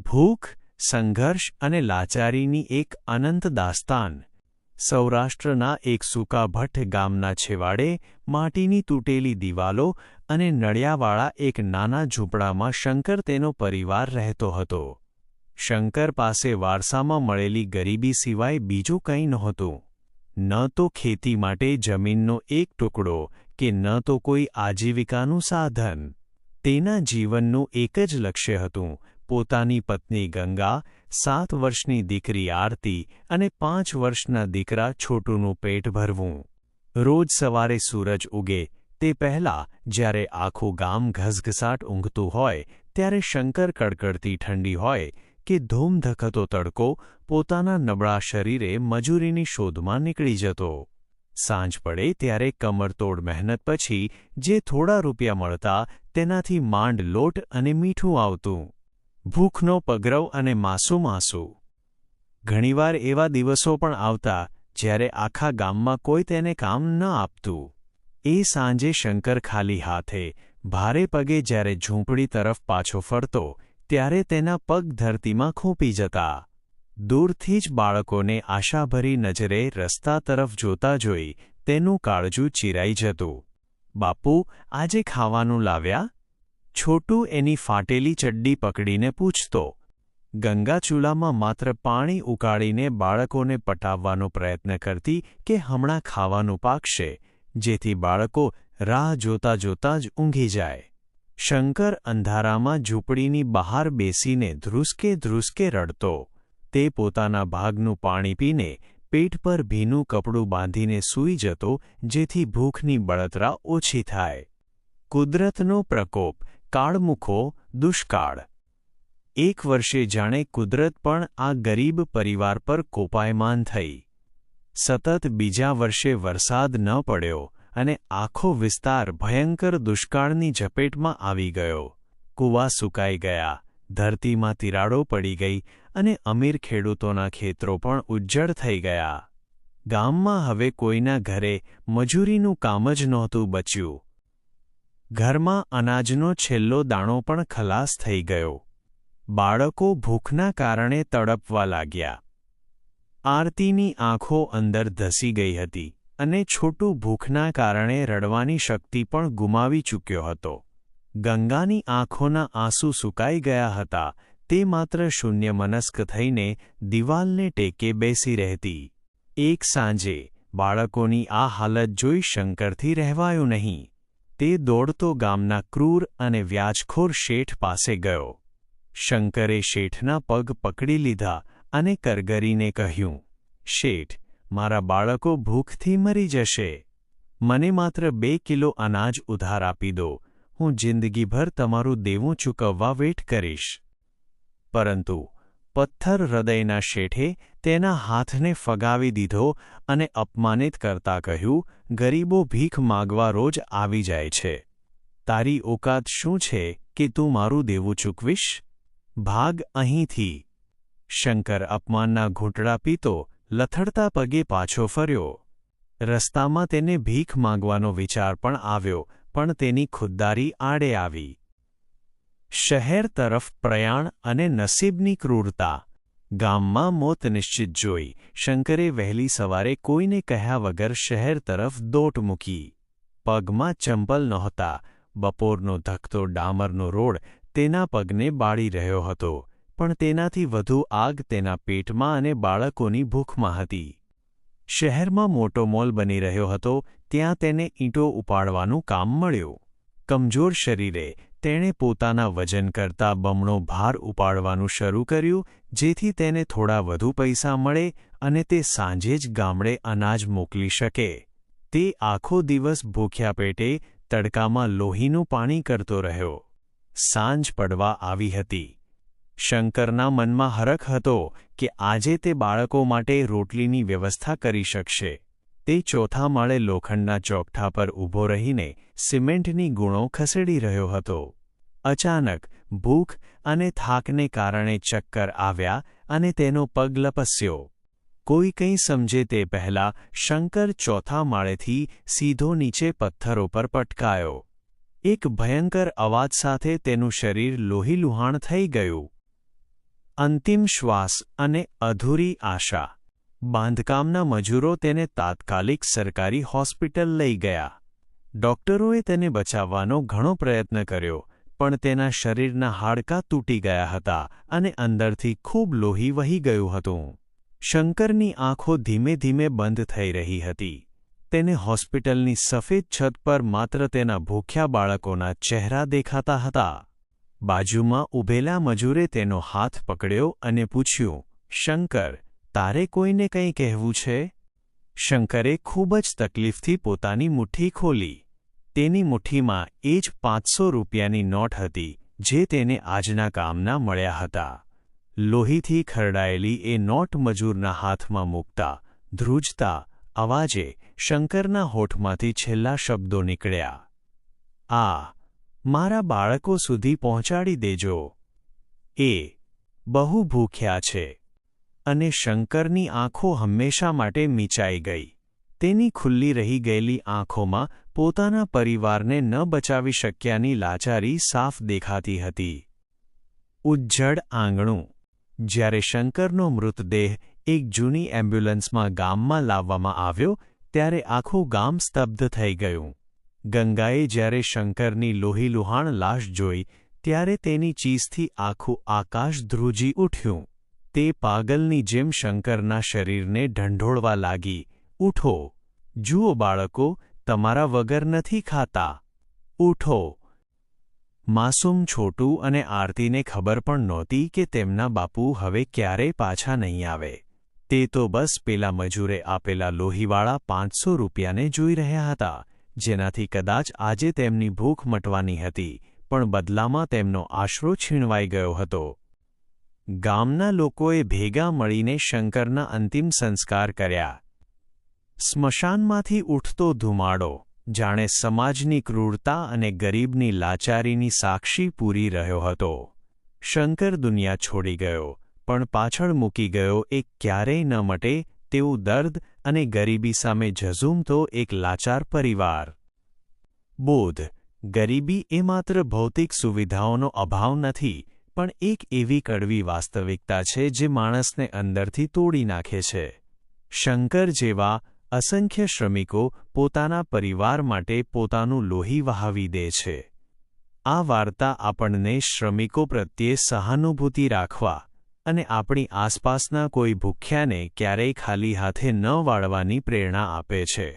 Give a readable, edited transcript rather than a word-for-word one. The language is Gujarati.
ભૂખ, સંઘર્ષ અને લાચારીની એક અનંત દાસ્તાન. સૌરાષ્ટ્રના એક સૂકા ભઠ્ઠ ગામના છેવાડે માટીની તૂટેલી દિવાલો અને નળિયાવાળા એક નાના ઝૂંપડામાં શંકર તેનો પરિવાર રહેતો હતો. શંકર પાસે વારસામાં મળેલી ગરીબી સિવાય બીજું કંઈ નહોતું. ન તો ખેતી માટે જમીનનો એક ટુકડો કે ન તો કોઈ આજીવિકાનું સાધન. તેના જીવનનું એક જ લક્ષ્ય હતું: પોતાની પત્ની ગંગા, 7 વર્ષની દીકરી આરતી અને 5 વર્ષના દીકરા છોટુનું પેટ ભરવું. રોજ સવારે સૂરજ ઉગે તે પહેલાં, જ્યારે આખું ગામ ઘસઘસાટ ઊંઘતું હોય, ત્યારે શંકર કડકડતી ઠંડી હોય કે ધૂમધખતો તડકો, પોતાના નબળા શરીરે મજૂરીની શોધમાં નીકળી જતો. સાંજ પડે ત્યારે કમરતોડ મહેનત પછી જે થોડા રૂપિયા મળતા, તેનાથી માંડ લોટ અને મીઠું આવતું. ભૂખનો પગરવ અને માસું. ઘણીવાર એવા દિવસો પણ આવતા જ્યારે આખા ગામમાં કોઈ તેને કામ ન આપતું. એ સાંજે શંકર ખાલી હાથે, ભારે પગે જ્યારે ઝૂંપડી તરફ પાછો ફરતો, ત્યારે તેના પગ ધરતીમાં ખૂંપી જતા. દૂરથી જ બાળકોને આશાભરી નજરે રસ્તા તરફ જોતા જોઈ તેનું કાળજું ચીરાઈ જતું. બાપુ, આજે ખાવાનું લાવ્યા? છોટું એની ફાટેલી ચડ્ડી પકડીને પૂછતો. ગંગા ચૂલામાં માત્ર પાણી ઉકાળીને બાળકોને પટાવવાનો પ્રયત્ન કરતી કે હમણાં ખાવાનું પાકશે, જેથી બાળકો રાહ જોતા જોતા જ ઊંઘી જાય. શંકર અંધારામાં ઝૂંપડીની બહાર બેસીને ધ્રુસકે રડતો. તે પોતાના ભાગનું પાણી પીને પેટ પર ભીનું કપડું બાંધીને સૂઈ જતો, જેથી ભૂખની બળતરા ઓછી થાય. કુદરતનો પ્રકોપ, કાળમુખો, દુષ્કાળ. એક વર્ષે જાણે કુદરત પણ આ ગરીબ પરિવાર પર કોપાયમાન થઈ. સતત બીજા વર્ષે વરસાદ ન પડ્યો અને આખો વિસ્તાર ભયંકર દુષ્કાળની ઝપેટમાં આવી ગયો. કૂવા સૂકાઈ ગયા, ધરતીમાં તિરાડો પડી ગઈ અને અમીર ખેડૂતોના ખેતરો પણ ઉજ્જડ થઈ ગયા. ગામમાં હવે કોઈના ઘરે મજૂરીનું કામ જ નહોતું બચ્યું. ઘરમાં અનાજનો છેલ્લો દાણો પણ ખલાસ થઈ ગયો. બાળકો ભૂખના કારણે તડપવા લાગ્યા. આરતીની આંખો અંદર ધસી ગઈ હતી અને છોટું ભૂખના કારણે રડવાની શક્તિ પણ ગુમાવી ચૂક્યો હતો. ગંગાની આંખોના આંસુ સુકાઈ ગયા હતા. તે માત્ર શૂન્યમનસ્ક થઈને દિવાલને ટેકે બેસી રહેતી. એક સાંજે બાળકોની આ હાલત જોઈ શંકરથી રહેવાયું નહીં. તે દોડતો ગામના ક્રૂર અને વ્યાજખોર શેઠ પાસે ગયો. શંકરે શેઠના પગ પકડી લીધા અને કરગરીને કહ્યું, "શેઠ, મારા બાળકો ભૂખથી મરી જશે. મને માત્ર 2 કિલો અનાજ ઉધાર આપી દો. હું જિંદગીભર તમારું દેવું ચૂકવવા વેટ કરીશ." પરંતુ પથ્થર હૃદયના શેઠે તેના હાથને ફગાવી દીધો અને અપમાનિત કરતા કહ્યું, "ગરીબો ભીખ માગવા રોજ આવી જાય છે. તારી ઓકાત શું છે કે તું મારું દેવું ચૂકવીશ? ભાગ અહીંથી." શંકર અપમાનના ઘૂંટડા પીતો લથડતા પગે પાછો ફર્યો. રસ્તામાં તેને ભીખ માંગવાનો વિચાર પણ આવ્યો, પણ તેની ખુદદારી આડે આવી. શહેર તરફ પ્રયાણ અને નસીબની ક્રૂરતા. ગામમાં મોત નિશ્ચિત જોઈ શંકરે વહેલી સવારે કોઈને કહ્યા વગર શહેર તરફ દોટ મૂકી. પગમાં ચંપલ નહોતા. બપોરનો ધકતો ડામરનો રોડ તેના પગને બાળી રહ્યો હતો, પણ તેનાથી વધુ આગ તેના પેટમાં અને બાળકોની ભૂખમાં હતી. શહેરમાં મોટો મોલ બની રહ્યો હતો, ત્યાં તેને ઈંટો ઉપાડવાનું કામ મળ્યું. કમજોર શરીરે તેણે પોતાના વજન કરતાં બમણો ભાર ઉપાડવાનું શરૂ કર્યું, જેથી તેને થોડા વધુ પૈસા મળે અને તે સાંજે જ ગામડે અનાજ મોકલી શકે. તે આખો દિવસ ભૂખ્યા પેટે તડકામાં લોહીનું પાણી કરતો રહ્યો. સાંજ પડવા આવી હતી. શંકરના મનમાં હરખ હતો કે આજે તે બાળકો માટે રોટલીની વ્યવસ્થા કરી શકશે. તે ચોથા માળે લોખંડના ચોકઠા પર ઊભો રહીને સિમેન્ટની ગુણો ખસેડી રહ્યો હતો. અચાનક ભૂખ અને થાકને કારણે ચક્કર આવ્યા અને તેનો પગ લપસ્યો. કોઈ કંઈ સમજે તે પહેલાં શંકર ચોથા માળેથી સીધો નીચે પથ્થરો પર પટકાયો. એક ભયંકર અવાજ સાથે તેનું શરીર લોહીલુહાણ થઈ ગયું. અંતિમ શ્વાસ અને અધૂરી આશા. બાંધકામના મજૂરો તેને તાત્કાલિક સરકારી હોસ્પિટલ લઈ ગયા. ડોક્ટરોએ તેને બચાવવાનો ઘણો પ્રયત્ન કર્યો, પણ તેના શરીરના હાડકાં તૂટી ગયા હતા અને અંદરથી ખૂબ લોહી વહી ગયું હતું. શંકરની આંખો ધીમે ધીમે બંધ થઈ રહી હતી. તેને હોસ્પિટલની સફેદ છત પર માત્ર તેના ભૂખ્યા બાળકોના ચહેરા દેખાતા હતા. બાજુમાં ઊભેલા મજૂરે તેનો હાથ પકડ્યો અને પૂછ્યું, શંકર, તારે કોઈને કંઈ કહેવું છે? શંકરે ખૂબ જ તકલીફથી પોતાની મુઠ્ઠી ખોલી. તેની મુઠ્ઠીમાં એ જ 500 રૂપિયાની નોટ હતી જે તેને આજના કામના મળ્યા હતા. લોહીથી ખરડાયેલી એ નોટ મજૂરના હાથમાં મૂકતા ધ્રુજતા અવાજે શંકરના હોઠમાંથી છેલ્લા શબ્દો નીકળ્યા, આ મારા બાળકો સુધી પહોંચાડી દેજો. એ બહુ ભૂખ્યા છે. અને શંકરની આંખો હંમેશા માટે મીચાઈ ગઈ. તેની ખુલ્લી રહી ગયેલી આંખોમાં પોતાના પરિવારને ન બચાવી શક્યાની લાચારી સાફ દેખાતી હતી. ઉજ્જડ આંગણું. જ્યારે શંકરનો મૃતદેહ એક જૂની એમ્બ્યુલન્સમાં ગામમાં લાવવામાં આવ્યો ત્યારે આખું ગામ સ્તબ્ધ થઈ ગયું. ગંગાએ જ્યારે શંકરની લોહીલુહાણ લાશ જોઈ ત્યારે તેની ચીસથી આખું આકાશ ધ્રુજી ઉઠ્યું. તે પાગલની જેમ શંકરના શરીરને ઢંઢોળવા લાગી, ઉઠો, જુઓ બાળકો, તમારા વગર નથી ખાતા, ઉઠો. માસૂમ છોટું અને આરતીને ખબર પણ નહોતી કે તેમના બાપુ હવે ક્યારેય પાછા નહીં આવે. તે તો બસ પેલા મજૂરે આપેલા લોહીવાળા 500 રૂપિયાને જોઈ રહ્યા હતા, જેનાથી કદાચ આજે તેમની ભૂખ મટવાની હતી, પણ બદલામાં તેમનો આશરો છીનવાઈ ગયો હતો. ગામના લોકોએ ભેગા મળીને શંકરના અંતિમ સંસ્કાર કર્યા. સ્મશાનમાંથી ઉઠતો ધુમાડો જાણે સમાજની ક્રૂરતા અને ગરીબની લાચારીની સાક્ષી પૂરી રહ્યો હતો. શંકર દુનિયા છોડી ગયો, પણ પાછળ મૂકી ગયો એક ક્યારેય ન મટે તેવું દર્દ અને ગરીબી સામે ઝઝૂમતો એક લાચાર પરિવાર. બોધ: ગરીબી એ માત્ર ભૌતિક સુવિધાઓનો અભાવ નથી, પણ એક એવી કડવી વાસ્તવિકતા છે જે માણસને અંદરથી તોડી નાખે છે. શંકર જેવા અસંખ્ય શ્રમિકો પોતાના પરિવાર માટે પોતાનું લોહી વહાવી દે છે. આ વાર્તા આપણને શ્રમિકો પ્રત્યે સહાનુભૂતિ રાખવા અને આપણી આસપાસના કોઈ ભૂખ્યાને ક્યારેય ખાલી હાથે ન વાળવાની પ્રેરણા આપે છે.